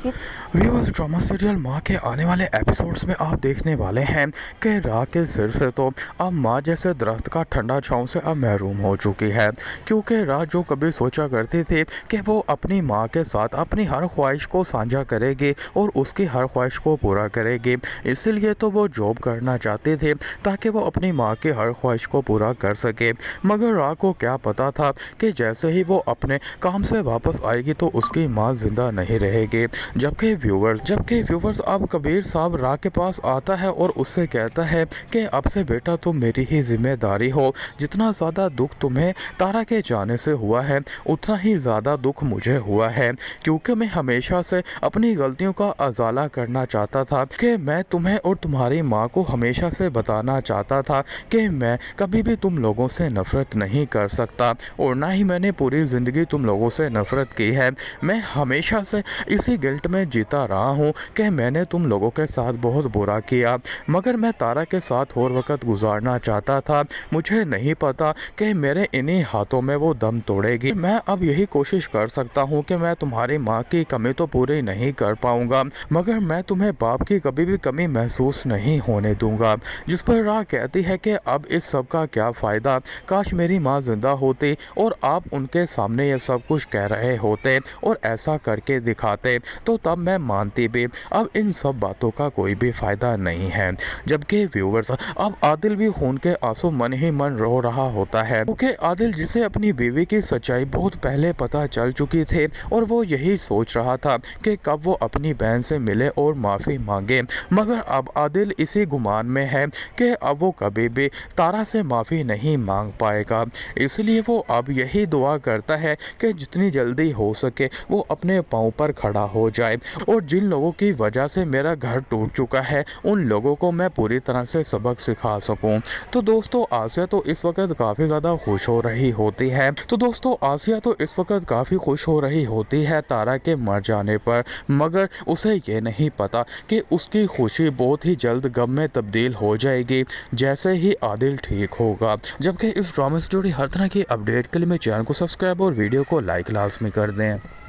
Viewers, drama serial माँ के आने वाले एपिसोड्स में आप देखने वाले हैं कि राह के सिर से तो अब माँ जैसे दरख्त का ठंडा छांव से अब महरूम हो चुकी है, क्योंकि राह जो कभी सोचा करती थी कि वो अपनी माँ के साथ अपनी हर ख्वाहिश को साझा करेगी और उसकी हर ख्वाहिश को पूरा करेगी, इसीलिए तो वो जॉब करना चाहती थी ताकि वो अपनी माँ की हर ख्वाहिश को पूरा कर सके। मगर राह को क्या पता था कि जैसे ही वो अपने काम से वापस आएगी तो उसकी माँ जिंदा नहीं रहेगी। जबकि व्यूवर्स अब कबीर साहब राह के पास आता है और उससे कहता है कि अब से बेटा तुम मेरी ही जिम्मेदारी हो। जितना ज़्यादा दुख तुम्हें तारा के जाने से हुआ है उतना ही ज़्यादा दुख मुझे हुआ है, क्योंकि मैं हमेशा से अपनी गलतियों का अजाला करना चाहता था कि मैं तुम्हें और तुम्हारी माँ को हमेशा से बताना चाहता था कि मैं कभी भी तुम लोगों से नफरत नहीं कर सकता और ना ही मैंने पूरी ज़िंदगी तुम लोगों से नफरत की है। मैं हमेशा से इसी गिल्ट में जीता रहा हूँ कि मैंने तुम लोगों के साथ बहुत बुरा किया, मगर मैं तारा के साथ और वक्त गुजारना चाहता था। मुझे नहीं पता कि मेरे इन्हीं हाथों में वो दम तोड़ेगी। मैं अब यही कोशिश कर सकता हूँ कि मैं तुम्हारी माँ की कमी तो पूरी नहीं कर पाऊँगा, मगर मैं तुम्हें बाप की कभी भी कमी महसूस नहीं होने दूँगा। जिस पर राह कहती है कि अब इस सब का क्या फ़ायदा, काश मेरी माँ जिंदा होती और आप उनके सामने ये सब कुछ कह रहे होते और ऐसा करके दिखाते तो तब मैं मानती भी। अब इन सब बातों का कोई भी फ़ायदा नहीं है। जबकि व्यूवर्स, अब आदिल भी खून के आंसू मन ही मन रो रहा होता है, क्योंकि आदिल जिसे अपनी बीवी की सच्चाई बहुत पहले पता चल चुकी थी और वो यही सोच रहा था कि कब वो अपनी बहन से मिले और माफ़ी मांगे, मगर अब आदिल इसी गुमान में है कि अब वो कभी भी तारा से माफ़ी नहीं मांग पाएगा। इसलिए वो अब यही दुआ करता है कि जितनी जल्दी हो सके वो अपने पाँव पर खड़ा हो जाए और जिन लोगों की वजह से मेरा घर टूट चुका है उन लोगों को मैं पूरी तरह से सबक सिखा सकूं। तो दोस्तों, आसिया तो इस वक्त काफ़ी ज़्यादा खुश हो रही होती है। तारा के मर जाने पर, मगर उसे ये नहीं पता कि उसकी खुशी बहुत ही जल्द गम में तब्दील हो जाएगी जैसे ही आदिल ठीक होगा। जबकि इस ड्रामे से जुड़ी हर तरह की अपडेट के लिए मेरे चैनल को सब्सक्राइब और वीडियो को लाइक लाजमी कर दें।